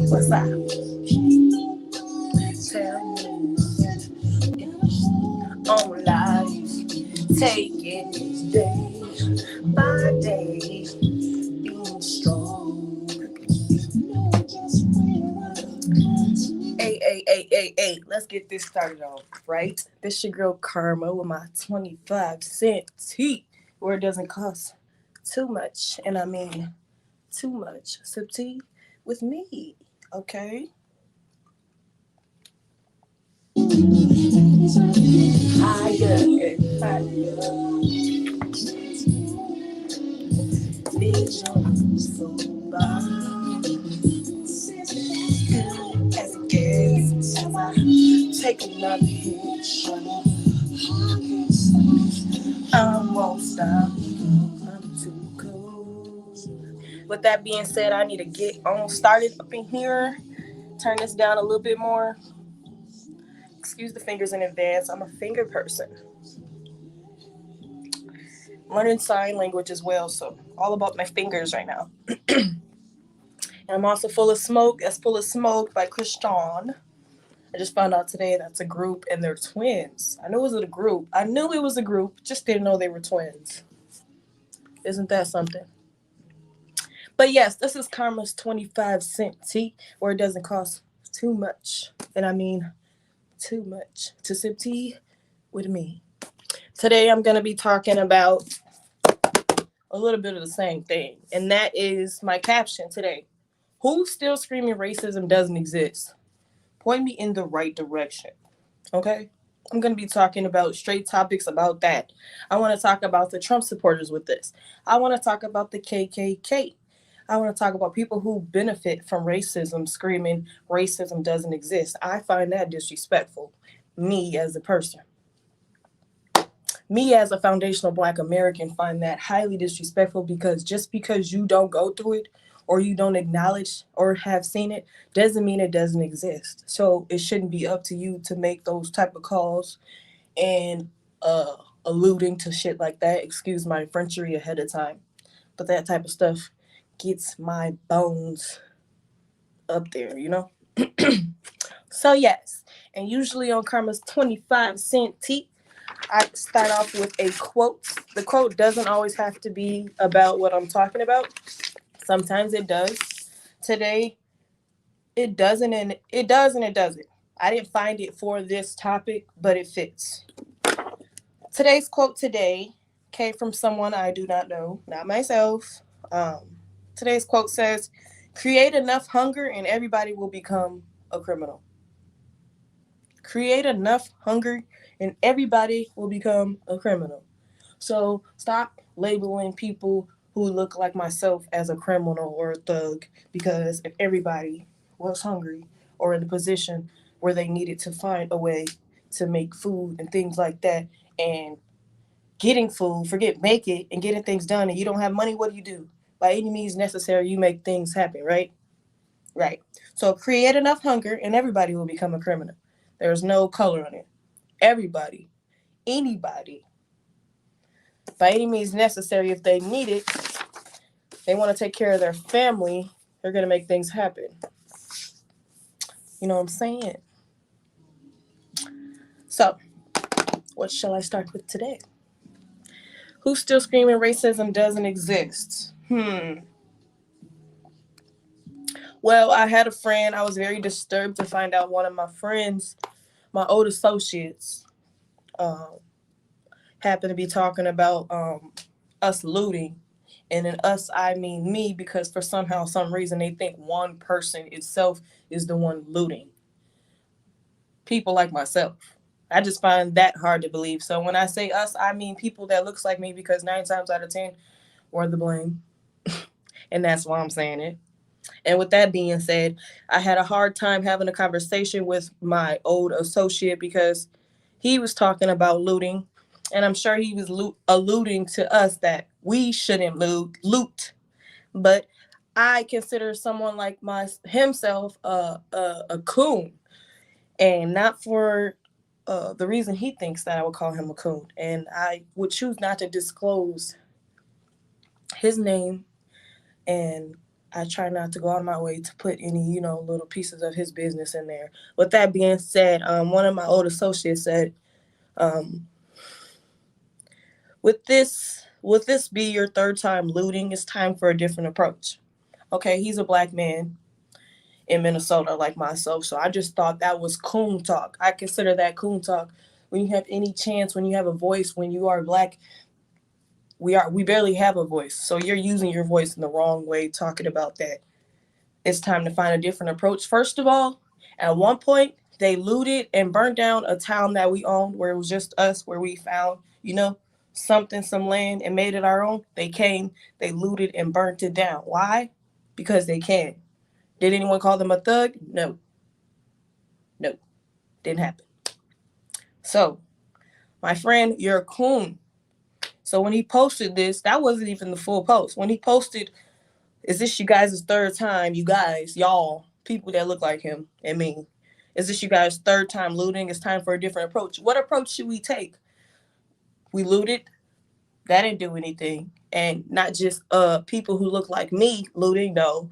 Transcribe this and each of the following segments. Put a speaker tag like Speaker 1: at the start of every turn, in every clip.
Speaker 1: What's that? Tell me on life, take it day by day, being strong. Hey, let's get this started off, right? This your girl Karma with my 25-cent tea, where it doesn't cost too much, and I mean too much. Sip tea with me, okay? Higher and higher, vision so bright. As it gets, as I take another hit, I won't stop. I'm too cool. With that being said, I need to get on started up in here. Turn this down a little bit more. Excuse the fingers in advance. I'm a finger person. Learning sign language as well, so all about my fingers right now. And I'm also full of smoke. That's Full of Smoke by Christian. I just found out today that's a group and they're twins. I knew it was a group. I knew it was a group, just didn't know they were twins. Isn't that something? But yes, this is Karma's 25-cent tea, where it doesn't cost too much. And I mean too much to sip tea with me. Today I'm going to be talking about a little bit of the same thing. And that is my caption today. Who's still screaming racism doesn't exist? Point me in the right direction. Okay? I'm going to be talking about straight topics about that. I want to talk about the Trump supporters with this. I want to talk about the KKK. I want to talk about people who benefit from racism, screaming racism doesn't exist. I find that disrespectful. Me as a person. Me as a foundational Black American find that highly disrespectful, because just because you don't go through it or you don't acknowledge or have seen it doesn't mean it doesn't exist. So it shouldn't be up to you to make those type of calls and alluding to shit like that. Excuse my Frenchery ahead of time. But that type of stuff gets my bones up there, you know? So yes, and usually on Karma's 25-cent tea, I start off with a quote. The quote doesn't always have to be about what I'm talking about. Sometimes it does. Today, it doesn't, and it does, and it doesn't. I didn't find it for this topic, but it fits. Today's quote today came from someone I do not know, not myself. Today's quote says, "Create enough hunger and everybody will become a criminal." Create enough hunger and everybody will become a criminal. So stop labeling people who look like myself as a criminal or a thug, because if everybody was hungry or in a position where they needed to find a way to make food and things like that, and getting food, forget make it, and getting things done, and you don't have money, what do? By any means necessary, you make things happen, right? Right. So create enough hunger and everybody will become a criminal. There's no color on it. Everybody, anybody, by any means necessary, if they need it, they want to take care of their family, they're going to make things happen. You know what I'm saying? So, what shall I start with today? Who's still screaming racism doesn't exist? Well, I had a friend. I was very disturbed to find out one of my friends, my old associates, happened to be talking about us looting. And in us, I mean me, because for some reason, they think one person itself is the one looting. People like myself. I just find that hard to believe. So when I say us, I mean people that looks like me, because 9 times out of 10, we're the blame. And that's why I'm saying it. And with that being said, I had a hard time having a conversation with my old associate, because he was talking about looting. And I'm sure he was alluding to us that we shouldn't loot. But I consider someone like himself a coon. And not for the reason he thinks that I would call him a coon. And I would choose not to disclose his name and I try not to go out of my way to put any, little pieces of his business in there. With that being said, one of my old associates said, um, "With this be your third time looting, it's time for a different approach." Okay, he's a black man in Minnesota like myself, so I just thought that was coon talk. I consider that coon talk. When you have any chance, when you have a voice, when you are black, we barely have a voice. So you're using your voice in the wrong way, talking about that. It's time to find a different approach. First of all, at one point, they looted and burned down a town that we owned where it was just us, where we found, some land and made it our own. They came, they looted and burnt it down. Why? Because they can. Did anyone call them a thug? No. No. Didn't happen. So, my friend, you're a coon. So when he posted this, that wasn't even the full post. When he posted, "Is this you guys' third time, you guys, y'all, people that look like him and me, is this you guys' third time looting? It's time for a different approach." What approach should we take? We looted. That didn't do anything. And not just people who look like me looting, no.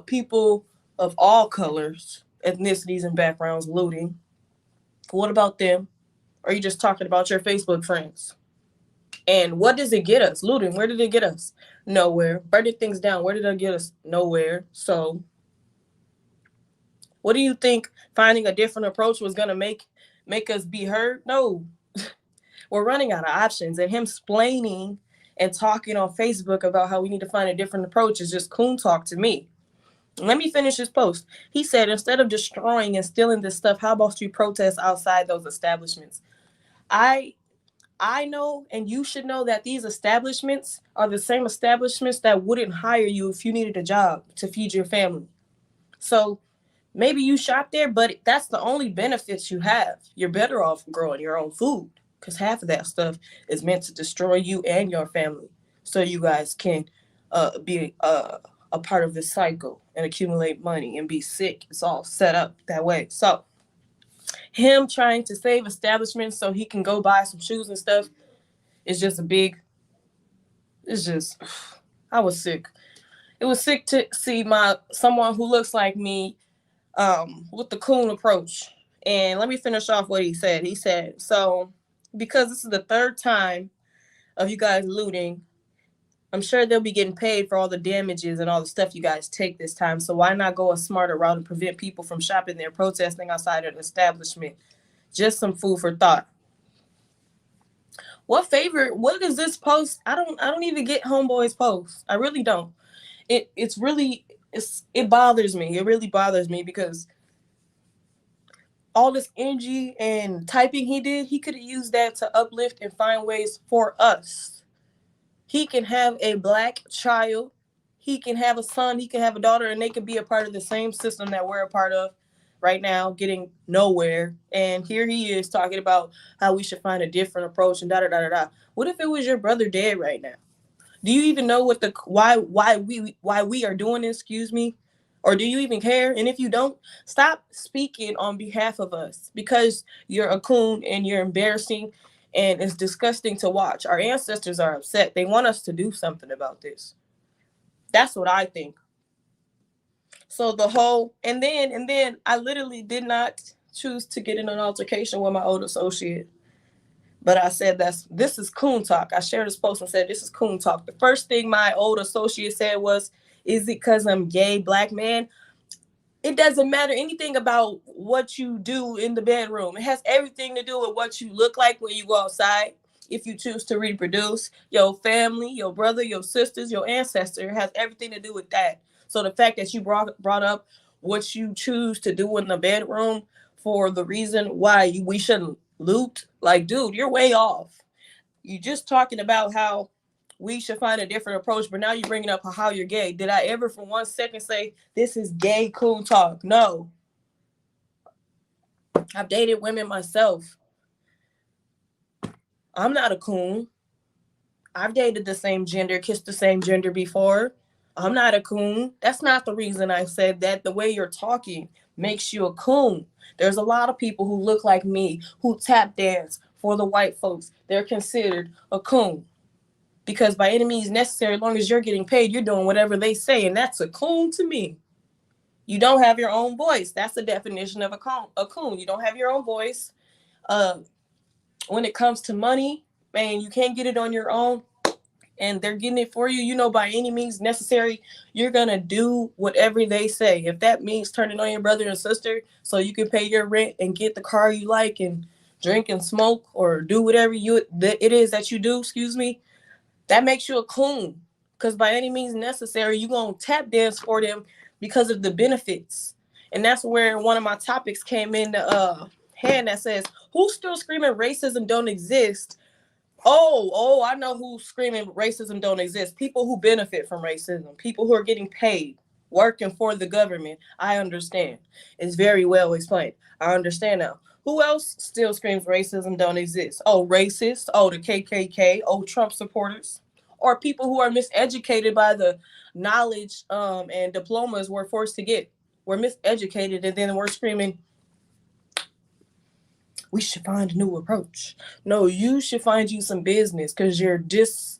Speaker 1: People of all colors, ethnicities, and backgrounds looting. What about them? Or are you just talking about your Facebook friends? And what does it get us? Looting, where did it get us? Nowhere. Burning things down, where did it get us? Nowhere. So, what do you think finding a different approach was going to make us be heard? No. We're running out of options. And him splaining and talking on Facebook about how we need to find a different approach is just coon talk to me. Let me finish his post. He said, "Instead of destroying and stealing this stuff, how about you protest outside those establishments?" I know, and you should know, that these establishments are the same establishments that wouldn't hire you if you needed a job to feed your family. So maybe you shop there, but that's the only benefits you have. You're better off growing your own food, because half of that stuff is meant to destroy you and your family, so you guys can be a part of this cycle and accumulate money and be sick. It's all set up that way. So him trying to save establishments so he can go buy some shoes and stuff is just I was sick. It was sick to see someone who looks like me with the coon approach. And let me finish off what he said. He said, "So because this is the third time of you guys looting, I'm sure they'll be getting paid for all the damages and all the stuff you guys take this time. So why not go a smarter route and prevent people from shopping there, protesting outside an establishment? Just some food for thought." What is this post? I don't even get Homeboy's post. I really don't. It bothers me. It really bothers me, because all this energy and typing he did, he could have used that to uplift and find ways for us. He can have a black child, he can have a son, he can have a daughter, and they can be a part of the same system that we're a part of right now, getting nowhere. And here he is talking about how we should find a different approach and da da da da da. What if it was your brother dead right now? Do you even know what why we are doing this? Excuse me. Or do you even care? And if you don't, stop speaking on behalf of us, because you're a coon and you're embarrassing and it's disgusting to watch. Our ancestors are upset. They want us to do something about this. That's what I think. So and then I literally did not choose to get in an altercation with my old associate. But I said, this is coon talk. I shared this post and said, "This is coon talk." The first thing my old associate said was, "Is it because I'm gay, black man?" It doesn't matter anything about what you do in the bedroom. It has everything to do with what you look like when you go outside. If you choose to reproduce, your family, your brother, your sisters, your ancestor, has everything to do with that. So the fact that you brought up what you choose to do in the bedroom for the reason why we shouldn't loot, like, dude, you're way off. You just talking about how we should find a different approach, but now you're bringing up how you're gay. Did I ever for 1 second say this is gay coon talk? No. I've dated women myself. I'm not a coon. I've dated the same gender, kissed the same gender before. I'm not a coon. That's not the reason I said that. The way you're talking makes you a coon. There's a lot of people who look like me who tap dance for the white folks. They're considered a coon. Because by any means necessary, as long as you're getting paid, you're doing whatever they say. And that's a coon to me. You don't have your own voice. That's the definition of a coon. You don't have your own voice. When it comes to money, man, you can't get it on your own. And they're getting it for you, you know, by any means necessary, you're going to do whatever they say. If that means turning on your brother and sister so you can pay your rent and get the car you like and drink and smoke or do whatever it is that you do, that makes you a coon. Because by any means necessary, you're going to tap dance for them because of the benefits. And that's where one of my topics came in the hand that says, who's still screaming racism don't exist? Oh, I know who's screaming racism don't exist. People who benefit from racism. People who are getting paid, working for the government. I understand. It's very well explained. I understand now. Who else still screams racism don't exist? Oh, racists. Oh, the KKK. Oh, Trump supporters. Or people who are miseducated by the knowledge and diplomas we're forced to get. We're miseducated and then we're screaming, we should find a new approach. No, you should find you some business because you're disrespecting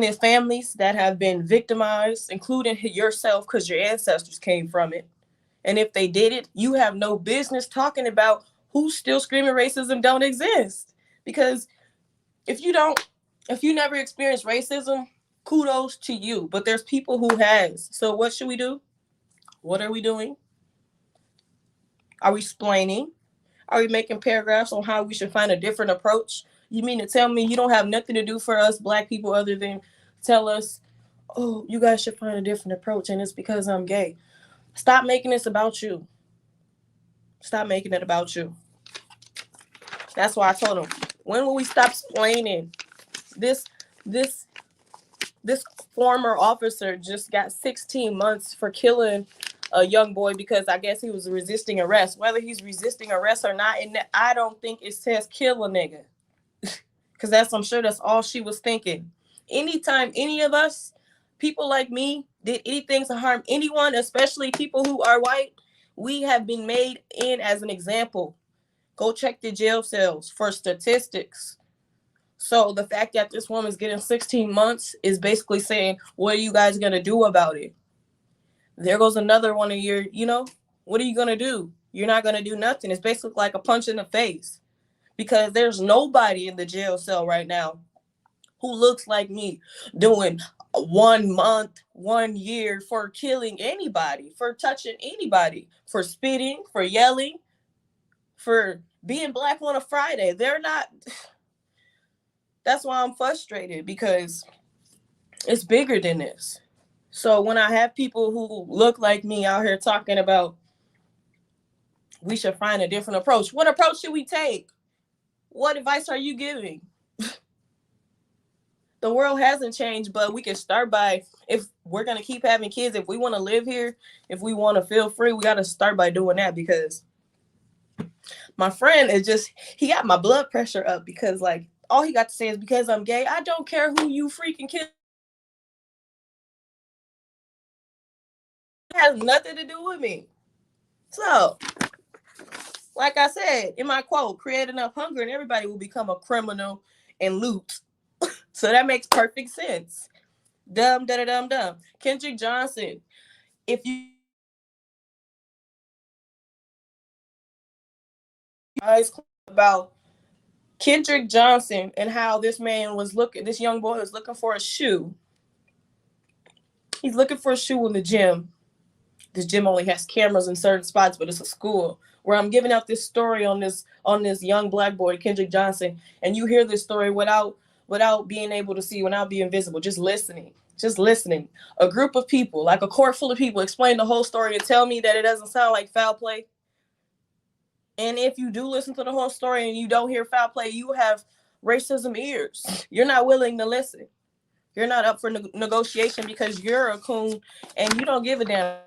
Speaker 1: the families that have been victimized, including yourself because your ancestors came from it. And if they did it, you have no business talking about who's still screaming racism don't exist. Because if you never experienced racism, kudos to you. But there's people who has. So what should we do? What are we doing? Are we explaining? Are we making paragraphs on how we should find a different approach? You mean to tell me you don't have nothing to do for us black people other than tell us, oh, you guys should find a different approach and it's because I'm gay. Stop making this about you. Stop making it about you. That's why I told him, when will we stop explaining? This former officer just got 16 months for killing a young boy because I guess he was resisting arrest. Whether he's resisting arrest or not, and I don't think it says kill a nigga. Because I'm sure that's all she was thinking. Anytime any of us, people like me, did anything to harm anyone, especially people who are white, we have been made in as an example. Go check the jail cells for statistics. So the fact that this woman's getting 16 months is basically saying, what are you guys going to do about it? There goes another one of your, what are you going to do? You're not going to do nothing. It's basically like a punch in the face because there's nobody in the jail cell right now who looks like me doing 1 month, 1 year for killing anybody, for touching anybody, for spitting, for yelling, for being black on a Friday. They're not. That's why I'm frustrated because it's bigger than this. So when I have people who look like me out here talking about we should find a different approach, what approach should we take? What advice are you giving? The world hasn't changed, but we can start by, if we're going to keep having kids, if we want to live here, if we want to feel free, we got to start by doing that because my friend he got my blood pressure up because like all he got to say is because I'm gay. I don't care who you freaking kill. Has nothing to do with me. So, like I said in my quote, create enough hunger and everybody will become a criminal and loot. So that makes perfect sense. Dumb. Kendrick Johnson. If you guys about Kendrick Johnson and how this young boy was looking for a shoe. He's looking for a shoe in the gym. This gym only has cameras in certain spots, but it's a school where I'm giving out this story on this young black boy, Kendrick Johnson, and you hear this story without being able to see, without being visible, just listening. A group of people, like a court full of people, explain the whole story and tell me that it doesn't sound like foul play. And if you do listen to the whole story and you don't hear foul play, you have racism ears. You're not willing to listen. You're not up for negotiation because you're a coon and you don't give a damn